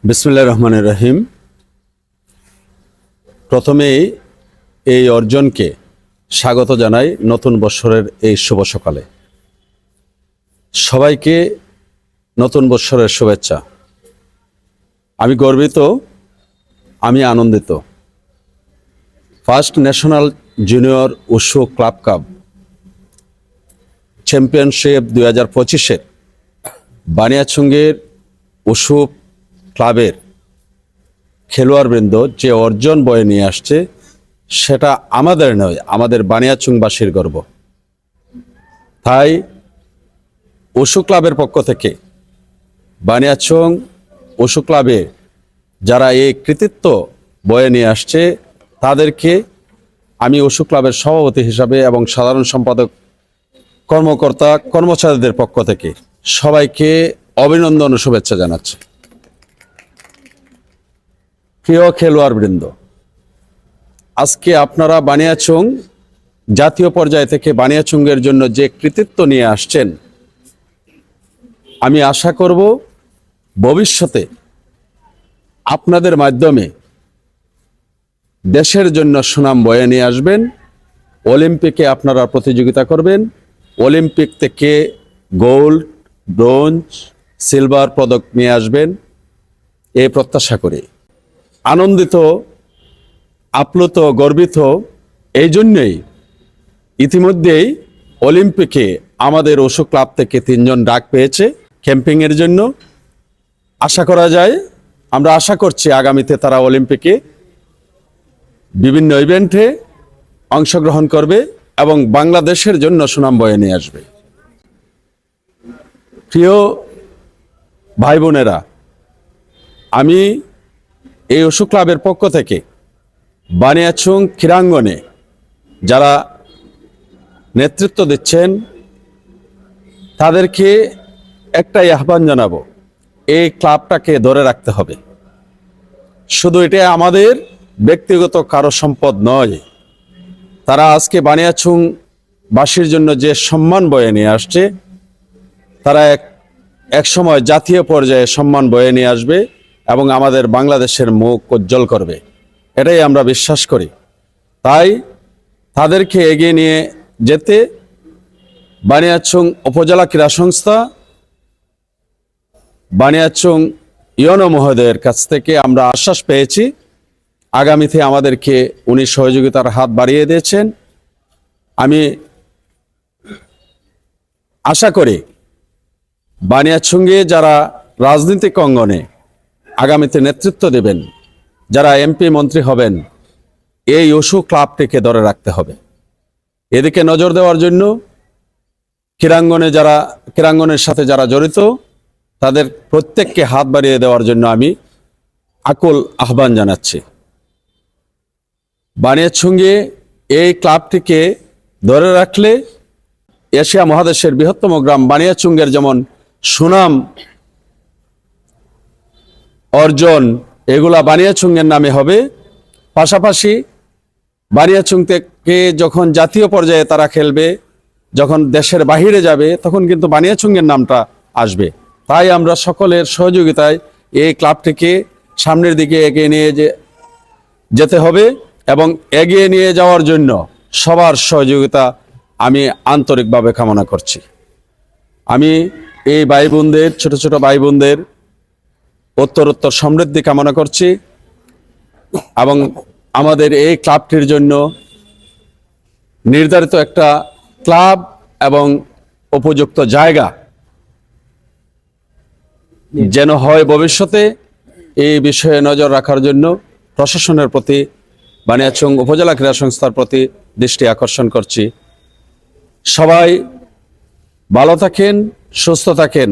বিসমিল্লাহির রহমানির রহিম। প্রথমেই এই অর্জনকে স্বাগত জানাই নতুন বৎসরের এই শুভ সকালে। সবাইকে নতুন বৎসরের শুভেচ্ছা। আমি গর্বিত, আমি আনন্দিত। First national junior wushu club cup championship 2025-এর বানিয়াচুঙ্গের উশু ক্লাবের খেলোয়াড়বৃন্দ যে অর্জন বয়ে নিয়ে আসছে সেটা আমাদের নয়, আমাদের বানিয়াচুংবাসীর গর্ব। তাই উশু ক্লাবের পক্ষ থেকে বানিয়াচং উশু ক্লাবে যারা এই কৃতিত্ব বয়ে নিয়ে আসছে তাদেরকে আমি উশু ক্লাবের সভাপতি হিসাবে এবং সাধারণ সম্পাদক কর্মকর্তা কর্মচারীদের পক্ষ থেকে সবাইকে অভিনন্দন ও শুভেচ্ছা জানাচ্ছি। প্রিয় খেলোয়াড়বৃন্দ, আজকে আপনারা বানিয়াচং জাতীয় পর্যায় থেকে বানিয়াচুঙ্গের জন্য যে কৃতিত্ব নিয়ে আসছেন, আমি আশা করব ভবিষ্যতে আপনাদের মাধ্যমে দেশের জন্য সুনাম বয়ে নিয়ে আসবেন। অলিম্পিকে আপনারা প্রতিযোগিতা করবেন, অলিম্পিক থেকে গোল্ড, ব্রোঞ্জ, সিলভার পদক নিয়ে আসবেন এই প্রত্যাশা করি। আনন্দিত, আপ্লুত, গর্বিত এই জন্যই ইতিমধ্যেই অলিম্পিকে আমাদের উশু ক্লাব থেকে 3 জন ডাক পেয়েছে ক্যাম্পিংয়ের জন্য। আশা করা যায়, আমরা আশা করছি আগামীতে তারা অলিম্পিকে বিভিন্ন ইভেন্টে অংশগ্রহণ করবে এবং বাংলাদেশের জন্য সুনাম বয়ে নিয়ে আসবে। প্রিয় ভাই বোনেরা, আমি এই উশু ক্লাবের পক্ষ থেকে বানিয়াচং ক্রীড়াঙ্গনে যারা নেতৃত্ব দিচ্ছেন তাদেরকে একটাই আহ্বান জানাবো, এই ক্লাবটাকে ধরে রাখতে হবে। শুধু এটা আমাদের ব্যক্তিগত কারো সম্পদ নয়, তারা আজকে বানিয়াচং বাসীর জন্য যে সম্মান বয়ে নিয়ে আসছে, তারা এক সময় জাতীয় পর্যায়ে সম্মান বয়ে নিয়ে আসবে এবং আমাদের বাংলাদেশের মুখ উজ্জ্বল করবে, এটাই আমরা বিশ্বাস করি। তাই তাদেরকে এগিয়ে নিয়ে যেতে বানিয়াচং উপজেলা ক্রীড়া সংস্থা, বানিয়াচং ইউনো মহোদয়ের কাছ থেকে আমরা আশ্বাস পেয়েছি আগামীতে আমাদেরকে উনি সহযোগিতার হাত বাড়িয়ে দিয়েছেন। আমি আশা করি বানিয়াচংয়ে যারা রাজনৈতিক অঙ্গনে আগামীতে নেতৃত্ব দেবেন, যারা এমপি মন্ত্রী হবেন, এই উশু ক্লাবটিকে ধরে রাখতে হবে। এদিকে নজর দেওয়ার জন্য ক্রীড়াঙ্গনের সাথে যারা জড়িত তাদের প্রত্যেককে হাত বাড়িয়ে দেওয়ার জন্য আমি আকুল আহ্বান জানাচ্ছি। বানিয়াচংয়ে এই ক্লাবটিকে ধরে রাখলে এশিয়া মহাদেশের বৃহত্তম গ্রাম বানিয়াচংয়ের যেমন সুনাম অর্জন, এগুলা বানিয়াচংয়ের নামে হবে। পাশাপাশি বানিয়াচং থেকে যখন জাতীয় পর্যায়ে তারা খেলবে, যখন দেশের বাহিরে যাবে, তখন কিন্তু বানিয়াচংয়ের নামটা আসবে। তাই আমরা সকলের সহযোগিতায় এই ক্লাবটিকে সামনের দিকে এগিয়ে নিয়ে যেতে হবে এবং এগিয়ে নিয়ে যাওয়ার জন্য সবার সহযোগিতা আমি আন্তরিকভাবে কামনা করছি। আমি এই ভাই বোনদের, ছোট ছোট ভাই বোনদের উত্তরোত্তর সমৃদ্ধি কামনা করছি এবং আমাদের এই ক্লাবটির জন্য নির্ধারিত একটা ক্লাব এবং উপযুক্ত জায়গা যেন হয় ভবিষ্যতে, এই বিষয়ে নজর রাখার জন্য প্রশাসনের প্রতি, বানিয়াচং উপজেলা ক্রীড়া সংস্থার প্রতি দৃষ্টি আকর্ষণ করছি। সবাই ভালো থাকেন, সুস্থ থাকেন।